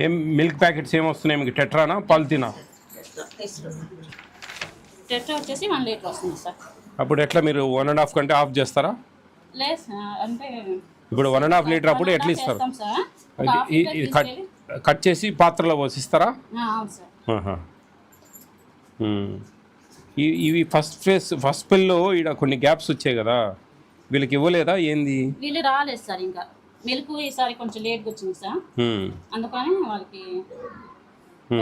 ఏం milk packets ఏం వస్తున్నాయి మీకు? టెట్రానా పాలిథీనా? టెట్రా వచ్చేసి 1 లీటర్ వస్తుంది సార్. అప్పుడు ఎట్లా మీరు 1.5 కంటే ఆఫ్ చేస్తారా? లేదు అంటే ఇప్పుడు 1.5 లీటర్ అప్పుడు ఎట్లా ఇస్తారు? కట్ చేసి పాత్రలో పోసిస్తారా? అవును సార్. ఇవి ఫస్ట్ పిల్లో ఇక్కడ కొన్ని గ్యాప్స్ వచ్చాయి కదా, వీళ్ళకి ఇవ్వలేదా ఏంది? వీళ్ళు రాలేదు సార్. ఇంకా మిల్క్ ఈసారి కొంచెం లేట్గా వచ్చింది సార్, అందుకని వాళ్ళకి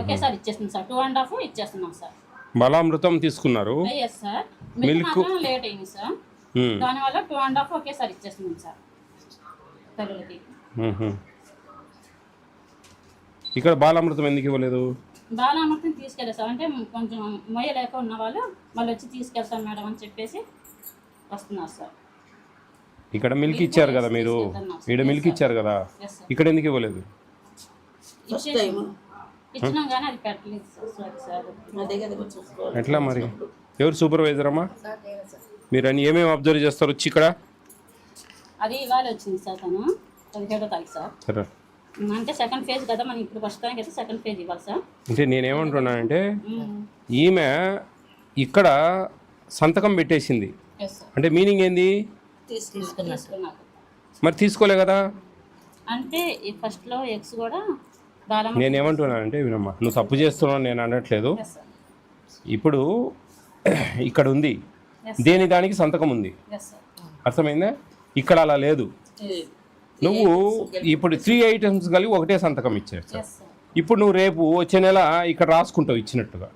ఒకేసారి ఇచ్చేస్తుంది సార్. 2.5 ఇచ్చేస్తున్నాం సార్. బలామృతం తీసుకున్నారు సార్, మిల్క్ లేట్ అయింది సార్, దానివల్ల 2.5 ఒకేసారి ఇచ్చేస్తున్నాం సార్ తల్లులకి. ఇక్కడ బాలామృతం ఎందుకు ఇవ్వలేదు? బాలామృతం తీసుకెళ్ళారు సార్. అంటే కొంచెం మొయ్యలేక ఉన్న వాళ్ళు మళ్ళీ వచ్చి తీసుకెళ్తాం మేడం అని చెప్పేసి వస్తున్నారు సార్. ఇక్కడ మిల్క్ ఇచ్చారు కదా మీరు, ఇక్కడ మిల్క్ ఇచ్చారు కదా, ఇక్కడ ఎందుకు ఇవ్వలేదు? ఇచ్చినాం కానీ అది పెట్టలేదు సార్. ఎట్లా మరి? ఎవరు సూపర్వైజర్ అమ్మా? మీరు అని ఏమేమి అబ్జర్వ్ చేస్తారు వచ్చి ఇక్కడ? అది ఇవాళ వచ్చింది సార్, తను 17వ తారీఖు సార్. సరే, అంటే సెకండ్ ఫేజ్ కదా మనం ఇప్పుడు ప్రస్తుతానికి అయితే సెకండ్ ఫేజ్ ఇవ్వాలి సార్. అంటే నేనేమంటున్నానంటే ఈమె ఇక్కడ సంతకం పెట్టేసింది అంటే మీనింగ్ ఏంది? మరి తీసుకోలే కదా. అంటే ఫస్ట్లో ఎగ్స్ కూడా నేనేమంటున్నానంటే వినమ్మా, నువ్వు తప్పు చేస్తున్నావు నేను అనట్లేదు. ఇప్పుడు ఇక్కడ ఉంది, దేని దానికి సంతకం ఉంది, అర్థమైందా? ఇక్కడ అలా లేదు. నువ్వు ఇప్పుడు 3 ఐటమ్స్ కలిగి ఒకటే సంతకం ఇచ్చారు సార్. ఇప్పుడు నువ్వు రేపు వచ్చే నెల ఇక్కడ రాసుకుంటావు ఇచ్చినట్టుగా.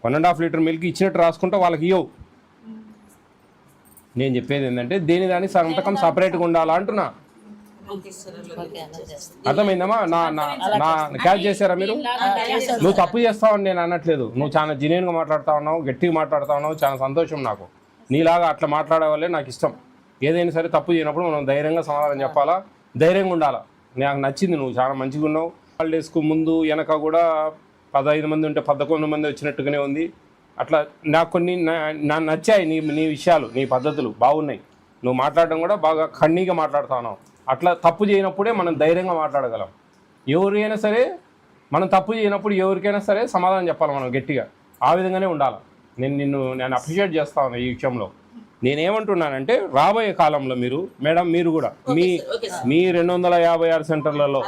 1.5 లీటర్ మిల్క్ ఇచ్చినట్టు రాసుకుంటావు, వాళ్ళకి ఇవ్వవు. నేను చెప్పేది ఏంటంటే దేని దానికి సంతకం సపరేట్గా ఉండాలా అంటున్నా. అర్థమైందమ్మా? నా క్యాచ్ చేశారా మీరు? నువ్వు తప్పు చేస్తావని నేను అనట్లేదు. నువ్వు చాలా జెన్యూన్గా మాట్లాడుతూ ఉన్నావు, గట్టిగా మాట్లాడుతూ ఉన్నావు, చాలా సంతోషం నాకు. నీలాగా అట్లా మాట్లాడే వాళ్ళే నాకు ఇష్టం. ఏదైనా సరే తప్పు చేయనప్పుడు మనం ధైర్యంగా సమాధానం చెప్పాలా, ధైర్యంగా ఉండాలా. నాకు నచ్చింది, నువ్వు చాలా మంచిగా ఉన్నావు. హాలిడేస్కు ముందు వెనక కూడా 15 మంది ఉంటే 11 మంది వచ్చినట్టుగానే ఉంది. అట్లా నాకు కొన్ని నాకు నచ్చాయి నీ విషయాలు, నీ పద్ధతులు బాగున్నాయి. నువ్వు మాట్లాడడం కూడా బాగా ఖండీగా మాట్లాడుతూ ఉన్నావు. అట్లా తప్పు చేయనప్పుడే మనం ధైర్యంగా మాట్లాడగలం. ఎవరైనా సరే మనం తప్పు చేయనప్పుడు ఎవరికైనా సరే సమాధానం చెప్పాలి మనం గట్టిగా. ఆ విధంగానే ఉండాలి. నేను అప్రిషియేట్ చేస్తా ఉన్నాను ఈ విషయంలో. నేనేమంటున్నానంటే రాబోయే కాలంలో మేడం మీరు కూడా మీ 256 సెంటర్లలో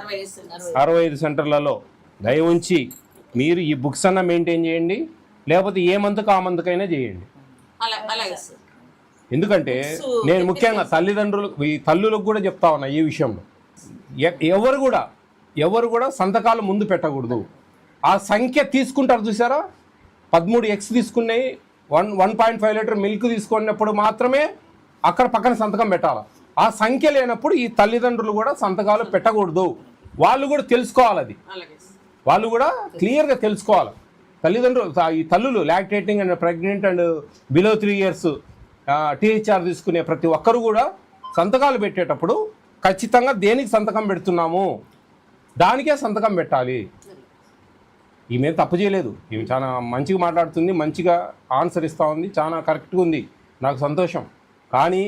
65 సెంటర్లలో దయ ఉంచి మీరు ఈ బుక్స్ అన్న మెయింటైన్ చేయండి, లేకపోతే ఏ మంత్కు ఆ మంత్కైనా చేయండి. ఎందుకంటే నేను ముఖ్యంగా ఈ తల్లులకు కూడా చెప్తా ఉన్నా ఈ విషయంలో. ఎవరు కూడా సంతకాలు ముందు పెట్టకూడదు. ఆ సంఖ్య తీసుకుంటారు చూసారా, 13 ఎగ్స్ తీసుకున్నాయి, 1.5 లీటర్ మిల్క్ తీసుకున్నప్పుడు మాత్రమే అక్కడ పక్కన సంతకం పెట్టాలి. ఆ సంఖ్య లేనప్పుడు ఈ తల్లిదండ్రులు కూడా సంతకాలు పెట్టకూడదు. వాళ్ళు కూడా తెలుసుకోవాలి, అది వాళ్ళు కూడా క్లియర్గా తెలుసుకోవాలి. తల్లిదండ్రులు ఈ తల్లులు lactating and pregnant and below 3 years THR తీసుకునే ప్రతి ఒక్కరు కూడా సంతకాలు పెట్టేటప్పుడు ఖచ్చితంగా దేనికి సంతకం పెడుతున్నాము దానికే సంతకం పెట్టాలి. ఈమె తప్పు చేయలేదు, ఈమె చాలా మంచిగా మాట్లాడుతుంది, మంచిగా ఆన్సర్ ఇస్తూ ఉంది, చాలా కరెక్ట్గా ఉంది, నాకు సంతోషం. కానీ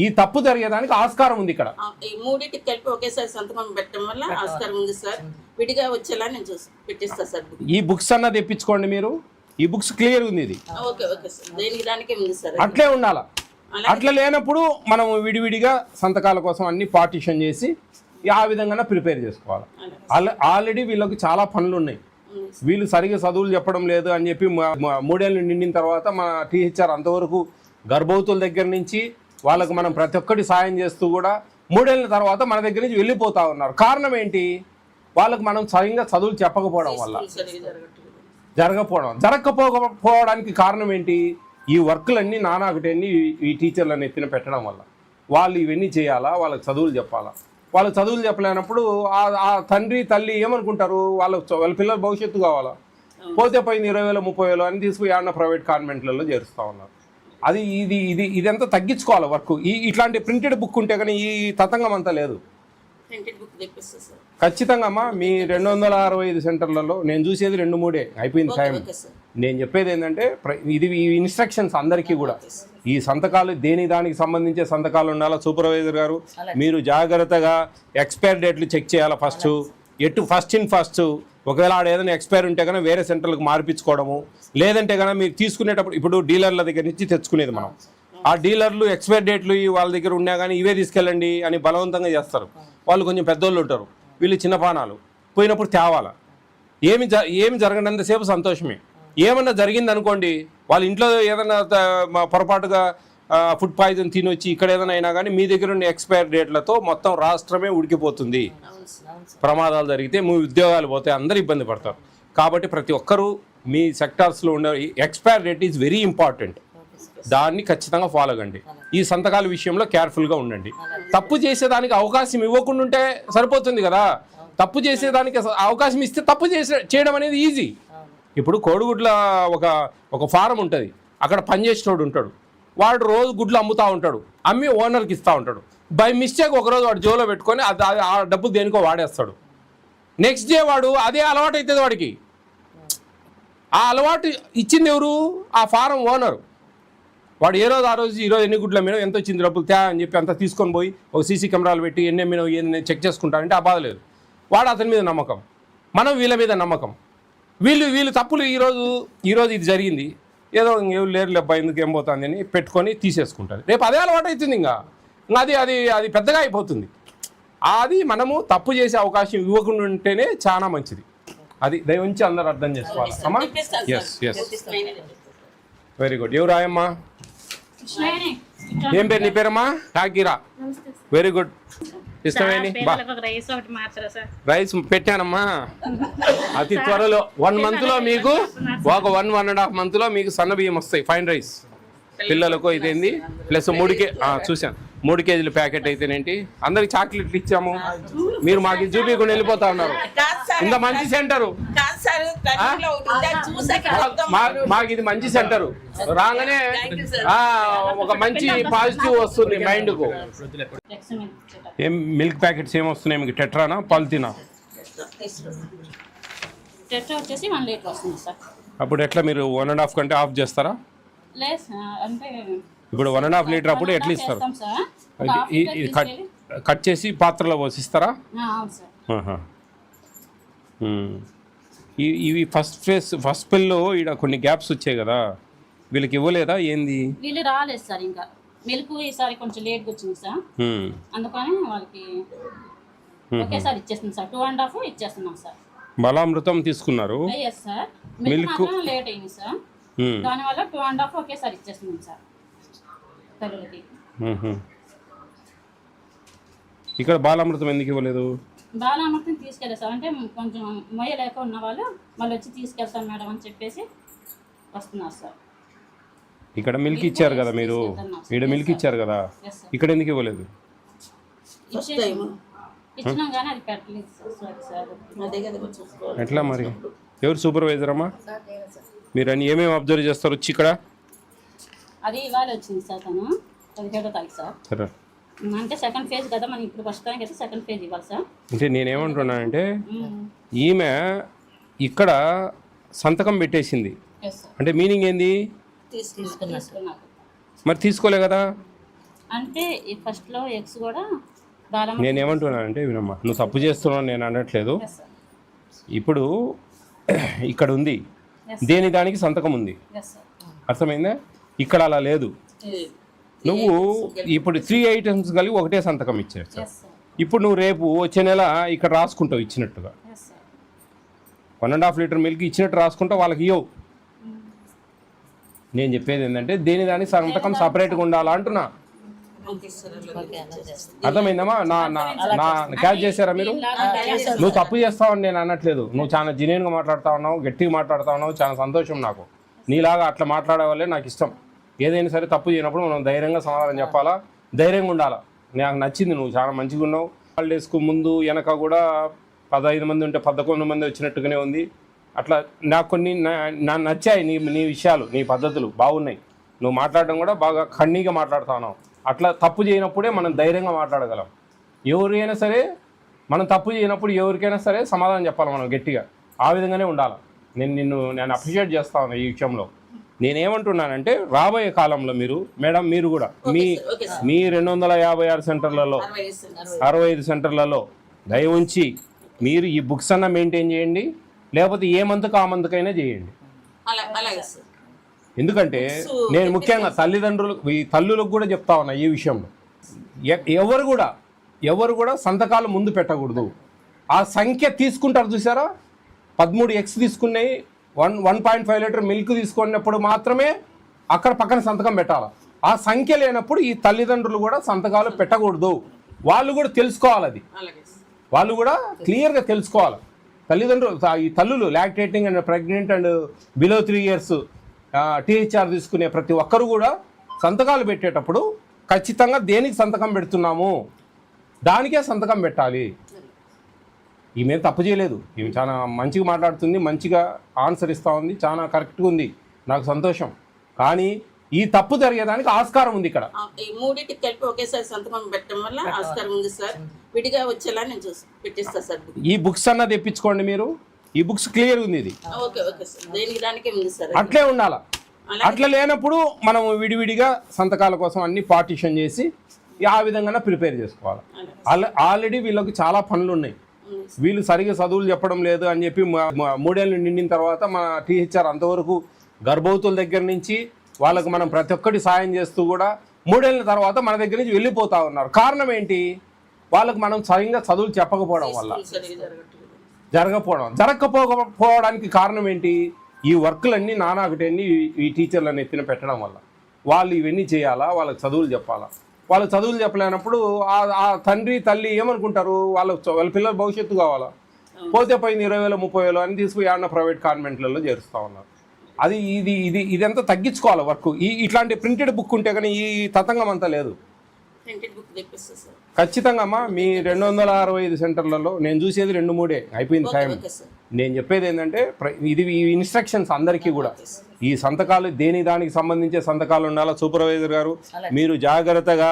ఈ తప్పు జరిగేదానికి ఆస్కారం ఉంది. ఇక్కడ ఈ మూడింటికి కలిపి ఒకేసారి సంతకం పెట్టడం వల్ల ఆస్కారం ఉంది సార్. విడిగా వచ్చేలా నేను పెట్టిస్తా సార్. ఈ బుక్స్ అన్నది తెప్పించుకోండి మీరు, ఈ బుక్స్ క్లియర్ ఉంది. ఇది ఓకే ఓకే సార్, దేనికి దానికే ఉంది సార్. అట్లే ఉండాలా. అట్లా లేనప్పుడు మనం విడివిడిగా సంతకాల కోసం అన్ని పార్టిషన్ చేసి ఆ విధంగా ప్రిపేర్ చేసుకోవాలి. ఆల్రెడీ వీళ్ళకి చాలా పనులు ఉన్నాయి. వీళ్ళు సరిగా చదువులు చెప్పడం లేదు అని చెప్పి 3 ఏళ్ళు నిండిన తర్వాత మన టీహెచ్ఆర్ అంతవరకు గర్భవతుల దగ్గర నుంచి వాళ్ళకు మనం ప్రతి ఒక్కటి సాయం చేస్తూ కూడా 3 ఏళ్ళ తర్వాత మన దగ్గర నుంచి వెళ్ళిపోతూ ఉన్నారు. కారణం ఏంటి? వాళ్ళకు మనం సరిగ్గా చదువులు చెప్పకపోవడం వల్ల జరగకపోవడానికి కారణం ఏంటి? ఈ వర్క్లన్నీ నానాకటన్నీ ఈ టీచర్లను ఎత్తిన పెట్టడం వల్ల. వాళ్ళు ఇవన్నీ చేయాలా, వాళ్ళకి చదువులు చెప్పాలా. వాళ్ళకి చదువులు చెప్పలేనప్పుడు ఆ తండ్రి తల్లి ఏమనుకుంటారు, వాళ్ళ పిల్లల భవిష్యత్తు కావాలా, పోతే పోయింది 20,000 30,000 అని తీసుకుని ఏమన్నా ప్రైవేట్ కాన్వెంట్లలో చేరుస్తూ ఉన్నారు. అది ఇదంతా తగ్గించుకోవాలి వర్క్. ఇట్లాంటి ప్రింటెడ్ బుక్ ఉంటే కానీ ఈ తతంగం అంతా లేదు. ఖచ్చితంగా అమ్మా మీ 265 సెంటర్లలో నేను చూసేది 2-3 అయిపోయింది టైం. నేను చెప్పేది ఏంటంటే ఇది ఈ ఇన్స్ట్రక్షన్స్ అందరికీ కూడా ఈ సంతకాలు దానికి సంబంధించే సంతకాలు ఉండాలా. సూపర్వైజర్ గారు మీరు జాగ్రత్తగా ఎక్స్పైర్ డేట్లు చెక్ చేయాలా. ఫస్ట్ ఇన్ ఫస్ట్ ఒకవేళ ఆడ ఏదైనా ఎక్స్పైర్ ఉంటే కనుక వేరే సెంటర్లకు మార్పించుకోవడము, లేదంటే కనుక మీరు తీసుకునేటప్పుడు ఇప్పుడు డీలర్ల దగ్గర నుంచి తెచ్చుకునేది మనం, ఆ డీలర్లు ఎక్స్పైర్ డేట్లు వాళ్ళ దగ్గర ఉన్నా కానీ ఇవే తీసుకెళ్ళండి అని బలవంతంగా చేస్తారు. వాళ్ళు కొంచెం పెద్దోళ్ళు ఉంటారు, వీళ్ళు చిన్నపానాలు పోయినప్పుడు తేవాలా. ఏమి జరగనంతసేపు సంతోషమే. ఏమన్నా జరిగింది అనుకోండి, వాళ్ళ ఇంట్లో ఏదైనా పొరపాటుగా ఫుడ్ పాయిజన్ తినొచ్చి ఇక్కడ ఏదైనా అయినా కానీ మీ దగ్గర ఉన్న ఎక్స్పైర్ డేట్లతో మొత్తం రాష్ట్రమే ఉడికిపోతుంది. ప్రమాదాలు జరిగితే మీ ఉద్యోగాలు పోతాయి, అందరూ ఇబ్బంది పడతారు. కాబట్టి ప్రతి ఒక్కరూ మీ సెక్టార్స్లో ఉండే expire date is very important. దాన్ని ఖచ్చితంగా ఫాలో కండి. ఈ సంతకాల విషయంలో కేర్ఫుల్గా ఉండండి. తప్పు చేసేదానికి అవకాశం ఇవ్వకుండా ఉంటే సరిపోతుంది కదా. తప్పు చేసేదానికి అవకాశం ఇస్తే తప్పు చేయడం అనేది ఈజీ. ఇప్పుడు కోడిగుడ్ల ఒక ఫారం ఉంటుంది, అక్కడ పనిచేసేటోడు ఉంటాడు, వాడు రోజు గుడ్లు అమ్ముతూ ఉంటాడు, అమ్మి ఓనర్కి ఇస్తూ ఉంటాడు. బై మిస్టేక్ ఒకరోజు వాడు జోలో పెట్టుకొని ఆ డబ్బు దేనికో వాడేస్తాడు. నెక్స్ట్ డే వాడు అదే అలవాటు అవుతుంది వాడికి. ఆ అలవాటు ఇచ్చింది ఎవరు? ఆ ఫారం ఓనరు. వాడు ఆ రోజు ఈరోజు ఎన్ని గుడ్లు అమ్మినావు, ఎంత వచ్చింది డబ్బులు తే అని చెప్పి అంతా తీసుకొని పోయి ఒక సీసీ కెమెరాలు పెట్టి ఎన్ని అమ్మినావు ఏంది చెక్ చేసుకుంటానంటే ఆ బాధ లేదు. వాడు అతని మీద నమ్మకం, మనం వీళ్ళ మీద నమ్మకం. వీళ్ళు తప్పులు ఈరోజు ఇది జరిగింది, ఏదో ఎవరు లేరు అబ్బాయి ఎందుకు ఏం పోతుంది అని పెట్టుకొని తీసేసుకుంటారు. రేపు అదే అలవాటు అవుతుంది, ఇంకా అది పెద్దగా అయిపోతుంది. అది మనము తప్పు చేసే అవకాశం ఇవ్వకుండా ఉంటేనే చాలా మంచిది. అది దయవుంచి అందరూ అర్థం చేసుకోవాలి అమ్మా. Yes very good. ఎవరు రాయమ్మా? ఏం పేరు నీ పేరమ్మా? ఠాకీరా. Very good. ఇష్టమేని రైస్ పెట్టానమ్మా. అతి త్వరలో 1 month లో మీకు ఒక 1.5 month లో మీకు సన్న బియ్యం వస్తాయి, ఫైన్ రైస్ పిల్లలకు అయితేంది. ప్లస్ 3 కేజీల ప్యాకెట్ అయితేనేంటి. అందరికి చాక్లెట్లు ఇచ్చాము, మీరు మాకు చూపించకుండా వెళ్ళిపోతా ఉన్నారు. ఇంత మంచి సెంటరు, మాకు ఇది మంచి సెంటరు. రాగానే ఒక మంచి పాజిటివ్ వస్తుంది మైండ్కు. ఏం మిల్క్ ప్యాకెట్స్ ఏమొస్తున్నాయి మీకు? టెట్రానా పాలిథీనా? టెట్రా వచ్చేసి 1 లీటర్ వస్తుంది సార్. అప్పుడు ఎట్లా మీరు 1.5 కంటే ఆఫ్ చేస్తారా? అంటే ఇప్పుడు 1.5 లీటర్ అప్పుడు ఎట్లా ఇస్తారు? కట్ చేసి పాత్రలో పోసిస్తారా? ఇవి ఫస్ట్ స్పెల్లో ఇక్కడ కొన్ని గ్యాప్స్ వచ్చాయి కదా, వీళ్ళకి ఇవ్వలేదా ఏంది? వీళ్ళు రాలేదు సార్. ఇంకా మిల్క్ ఈసారి కొంచెం లేట్గా వచ్చింది సార్, అందుకని వాళ్ళకి ఒకేసారి ఇచ్చేస్తుంది సార్. 2.5 ఇచ్చేస్తున్నాం సార్. బలామృతం తీసుకున్నారు సార్, మిల్క్ లేట్ అయింది సార్, దానివల్ల 2.5 ఒకేసారి ఇచ్చేస్తున్నాం సార్ తల్లులకి. ఇక్కడ బాలామృతం ఎందుకు ఇవ్వలేదు? బాలామృతం తీసుకెళ్ళారు సార్. అంటే కొంచెం మొయ్యలేక ఉన్న వాళ్ళు మళ్ళీ వచ్చి తీసుకెళ్తాను మేడం అని చెప్పేసి వస్తున్నారు సార్. ఇక్కడ మిల్క్ ఇచ్చారు కదా మీరు, ఇక్కడ మిల్క్ ఇచ్చారు కదా, ఇక్కడ ఎందుకు ఇవ్వలేదు? ఇచ్చినాం కానీ అది పెట్టలేదు సార్. ఎట్లా మరి? ఎవరు సూపర్వైజర్ అమ్మా? మీరు అని ఏమేమి అబ్జర్వ్ చేస్తారు వచ్చి ఇక్కడ? అది ఇవాళ వచ్చింది సార్, తను 17వ తారీఖు సార్. సరే, అంటే సెకండ్ ఫేజ్ కదా, మనం ఇప్పుడు ఫస్ట్ టైం అయితే సెకండ్ ఫేజ్ ఇవ్వాలి సార్. అంటే నేనేమంటున్నానంటే ఈమె ఇక్కడ సంతకం పెట్టేసింది అంటే మీనింగ్ ఏంది? మరి తీసుకోలే కదా. అంటే ఫస్ట్లో ఎగ్స్ కూడా నేనేమంటున్నానంటే వినమ్మా, నువ్వు తప్పు చేస్తున్నావు నేను అనట్లేదు. ఇప్పుడు ఇక్కడ ఉంది, దానికి సంతకం ఉంది, అర్థమైందా? ఇక్కడ అలా లేదు. నువ్వు ఇప్పుడు 3 items కలిగి ఒకటే సంతకం ఇచ్చావు సార్. ఇప్పుడు నువ్వు రేపు వచ్చే నెల ఇక్కడ రాసుకుంటావు ఇచ్చినట్టుగా. 1.5 లీటర్ మిల్క్ ఇచ్చినట్టు రాసుకుంటావు, వాళ్ళకి ఇవ్వవు. నేను చెప్పేది ఏంటంటే దానికి సంతకం సపరేట్గా ఉండాలా అంటున్నా. అర్థమైందమ్మా? నా క్యాచ్ చేశారా మీరు? నువ్వు తప్పు చేస్తావని నేను అనట్లేదు, నువ్వు చాలా జెన్యూన్గా మాట్లాడుతూ ఉన్నావు, గట్టిగా మాట్లాడుతూ ఉన్నావు, చాలా సంతోషం. నాకు నీలాగా అట్లా మాట్లాడే వాళ్ళే నాకు ఇష్టం. ఏదైనా సరే తప్పు చేయనప్పుడు మనం ధైర్యంగా సమాధానం చెప్పాలా, ధైర్యంగా ఉండాలా. నాకు నచ్చింది, నువ్వు చాలా మంచిగా ఉన్నావు. హాలిడేస్కు ముందు వెనక కూడా 15 మంది ఉంటే 11 మంది వచ్చినట్టుగానే ఉంది. అట్లా నాకు కొన్ని నచ్చాయి నీ విషయాలు, నీ పద్ధతులు బాగున్నాయి. నువ్వు మాట్లాడడం కూడా బాగా ఖండీగా మాట్లాడుతూ ఉన్నావు. అట్లా తప్పు చేయనప్పుడే మనం ధైర్యంగా మాట్లాడగలం. ఎవరైనా సరే మనం తప్పు చేయనప్పుడు ఎవరికైనా సరే సమాధానం చెప్పాలి మనం గట్టిగా. ఆ విధంగానే ఉండాలి. నేను అప్రిషియేట్ చేస్తా ఉన్నా ఈ విషయంలో. నేనేమంటున్నానంటే రాబోయే కాలంలో మేడం మీరు కూడా మీ 256 సెంటర్లలో 65 సెంటర్లలో దయ ఉంచి మీరు ఈ బుక్స్ అన్న మెయింటైన్ చేయండి, లేకపోతే ఏ మంత్కు ఆ మంత్కైనా చేయండి. ఎందుకంటే నేను ముఖ్యంగా తల్లిదండ్రులు ఈ తల్లులకు కూడా చెప్తా ఉన్నా ఈ విషయంలో, ఎవరు కూడా సంతకాలు ముందు పెట్టకూడదు. ఆ సంఖ్య తీసుకుంటారు చూసారా, 13x తీసుకున్నాయి, 1.5 లీటర్ మిల్క్ తీసుకున్నప్పుడు మాత్రమే అక్కడ పక్కన సంతకం పెట్టాలి. ఆ సంఖ్య లేనప్పుడు ఈ తల్లిదండ్రులు కూడా సంతకాలు పెట్టకూడదు. వాళ్ళు కూడా తెలుసుకోవాలి, అది వాళ్ళు కూడా క్లియర్గా తెలుసుకోవాలి. తల్లిదండ్రులు ఈ తల్లులు lactating and pregnant and below 3 years THR తీసుకునే ప్రతి ఒక్కరు కూడా సంతకాలు పెట్టేటప్పుడు ఖచ్చితంగా దేనికి సంతకం పెడుతున్నాము దానికే సంతకం పెట్టాలి. ఈమె తప్పు చేయలేదు, ఈమె చాలా మంచిగా మాట్లాడుతుంది, మంచిగా ఆన్సర్ ఇస్తూ ఉంది, చాలా కరెక్ట్గా ఉంది, నాకు సంతోషం. కానీ ఈ తప్పు జరిగేదానికి ఆస్కారం ఉంది ఇక్కడ. ఈ మూడింటికి కలిపి ఒకేసారి సంతకం పెట్టడం వల్ల ఆస్కారం ఉంది సార్. విడిగా వచ్చేలా నేను పెట్టిస్తా సార్. ఈ బుక్స్ అన్న తెప్పించుకోండి మీరు, ఈ బుక్స్ క్లియర్ ఉంది ఇది. ఓకే సార్, దేనికి దానికే ఉంది సార్. అట్లే ఉండాలా. అట్లా లేనప్పుడు మనం విడివిడిగా సంతకాల కోసం అన్ని పార్టిషన్ చేసి ఆ విధంగా ప్రిపేర్ చేసుకోవాలి. ఆల్రెడీ వీళ్ళకి చాలా పనులు ఉన్నాయి, వీళ్ళు సరిగ్గా చదువులు చెప్పడం లేదు అని చెప్పి 3 ఏళ్ళు నిండిన తర్వాత మన THR అంతవరకు గర్భవతుల దగ్గర నుంచి వాళ్ళకు మనం ప్రతి ఒక్కటి సాయం చేస్తూ కూడా 3 ఏళ్ళ తర్వాత మన దగ్గర నుంచి వెళ్ళిపోతా ఉన్నారు. కారణం ఏంటి? వాళ్ళకు మనం సరిగ్గా చదువులు చెప్పకపోవడం వల్ల, జరగకపోవడానికి కారణం ఏంటి? ఈ వర్క్లన్నీ నానాకటన్నీ ఈ టీచర్లను ఎత్తిన పెట్టడం వల్ల. వాళ్ళు ఇవన్నీ చేయాలా, వాళ్ళకి చదువులు చెప్పాలా. వాళ్ళు చదువులు చెప్పలేనప్పుడు ఆ తండ్రి తల్లి ఏమనుకుంటారు, వాళ్ళ పిల్లల భవిష్యత్తు కావాలా, పోతే పోయింది 20,000 30,000 అని తీసుకుని ఏమన్నా ప్రైవేట్ కాన్వెంట్లలో చేరుస్తూ ఉన్నారు. అది ఇదంతా తగ్గించుకోవాలి వర్క్. ఇట్లాంటి ప్రింటెడ్ బుక్ ఉంటే కానీ ఈ తతంగం అంతా లేదు. ఖచ్చితంగా అమ్మా మీ 265 సెంటర్లలో నేను చూసేది 2-3 అయిపోయింది టైం. నేను చెప్పేది ఏంటంటే ఇది ఈ ఇన్స్ట్రక్షన్స్ అందరికీ కూడా ఈ సంతకాలు దానికి సంబంధించే సంతకాలు ఉండాలా. సూపర్వైజర్ గారు మీరు జాగ్రత్తగా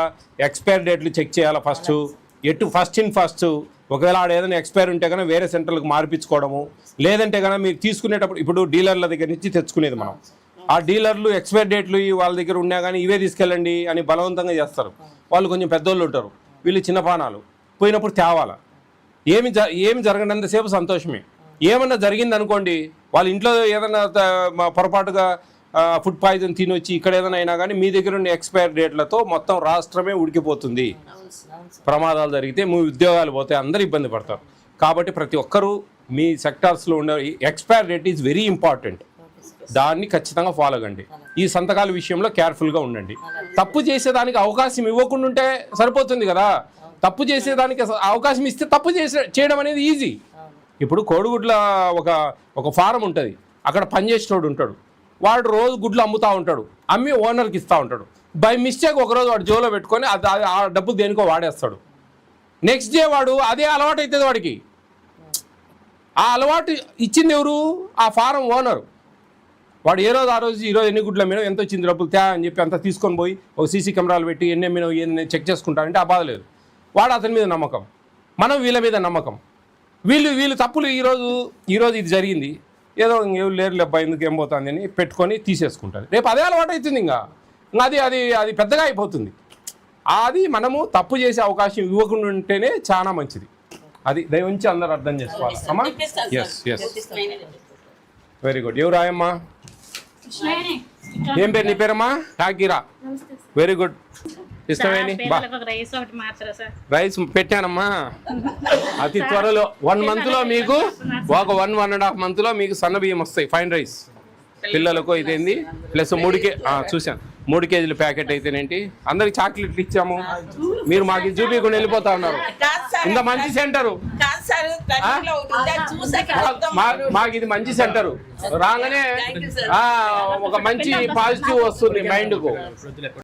ఎక్స్పైర్ డేట్లు చెక్ చేయాలి ఫస్ట్ ఇన్ ఫస్ట్. ఒకవేళ ఆడ ఏదైనా ఎక్స్పైర్ ఉంటే కనుక వేరే సెంటర్లకు మార్పించుకోవడము, లేదంటే కనుక మీరు తీసుకునేటప్పుడు ఇప్పుడు డీలర్ల దగ్గర నుంచి తెచ్చుకునేది మనం, ఆ డీలర్లు ఎక్స్పైర్ డేట్లు వాళ్ళ దగ్గర ఉన్నా కానీ ఇవే తీసుకెళ్ళండి అని బలవంతంగా చేస్తారు. వాళ్ళు కొంచెం పెద్దోళ్ళు ఉంటారు, వీళ్ళు చిన్నపానాలు పోయినప్పుడు తేవాలా. ఏమి జరగనంతసేపు సంతోషమే. ఏమన్నా జరిగింది అనుకోండి, వాళ్ళ ఇంట్లో ఏదైనా పొరపాటుగా ఫుడ్ పాయిజన్ తినొచ్చి ఇక్కడ ఏదైనా అయినా కానీ మీ దగ్గర ఉన్న ఎక్స్పైర్ డేట్లతో మొత్తం రాష్ట్రమే ఉడికిపోతుంది. ప్రమాదాలు జరిగితే మీ ఉద్యోగాలు పోతే అందరూ ఇబ్బంది పడతారు. కాబట్టి ప్రతి ఒక్కరూ మీ సెక్టార్స్లో ఉండే expire date is very important. దాన్ని ఖచ్చితంగా ఫాలో కండి. ఈ సంతకాల విషయంలో కేర్ఫుల్గా ఉండండి. తప్పు చేసేదానికి అవకాశం ఇవ్వకుండా ఉంటే సరిపోతుంది కదా. తప్పు చేసేదానికి అవకాశం ఇస్తే తప్పు చేయడం అనేది ఈజీ. ఇప్పుడు కోడిగుడ్ల ఒక ఫారం ఉంటుంది, అక్కడ పనిచేసేటోడు ఉంటాడు, వాడు రోజు గుడ్లు అమ్ముతూ ఉంటాడు, అమ్మి ఓనర్కి ఇస్తూ ఉంటాడు. బై మిస్టేక్ ఒకరోజు వాడు జోలో పెట్టుకొని ఆ డబ్బులు దేనికో వాడేస్తాడు. నెక్స్ట్ డే వాడు అదే అలవాటు అవుతుంది వాడికి. ఆ అలవాటు ఇచ్చింది ఎవరు? ఆ ఫారం ఓనరు. వాడు ఆ రోజు ఈరోజు ఎన్ని గుడ్లు అమ్మినావు, ఎంత వచ్చింది డబ్బులు తే అని చెప్పి అంతా తీసుకొని పోయి ఒక సీసీ కెమెరాలు పెట్టి ఎన్ని అమ్మినావు ఏంది చెక్ చేసుకుంటారంటే ఆ బాధ లేదు. వాడు అతని మీద నమ్మకం, మనం వీళ్ళ మీద నమ్మకం. వీళ్ళు తప్పులు ఈరోజు ఇది జరిగింది, ఏదో ఎవరు లేరు లేబ్బా ఎందుకు ఏం పోతుంది అని పెట్టుకొని తీసేసుకుంటారు. రేపు అదే అలవాటు అవుతుంది, ఇంకా అది పెద్దగా అయిపోతుంది. అది మనము తప్పు చేసే అవకాశం ఇవ్వకుండా ఉంటేనే చాలా మంచిది. అది దయవుంచి అందరూ అర్థం చేసుకోవాలి అమ్మా. Yes very good. ఎవరు రాయమ్మా? ఏం పేరు నీ పేరమ్మా? ఠాకీరా. Very good. ఇష్టమేని రైస్ పెట్టానమ్మా. అతి త్వరలో 1 month లో మీకు ఒక 1.5 month లో మీకు సన్న బియ్యం వస్తాయి, ఫైన్ రైస్ పిల్లలకు అయితేంది. ప్లస్ 3 kg ప్యాకెట్ అయితేనేంటి. అందరికి చాక్లెట్లు ఇచ్చాము, మీరు మాకు చూపించకుండా వెళ్ళిపోతా ఉన్నారు. ఇంత మంచి సెంటరు, మాకు ఇది మంచి సెంటరు. రాగానే ఒక మంచి పాజిటివ్ వస్తుంది మైండ్కు.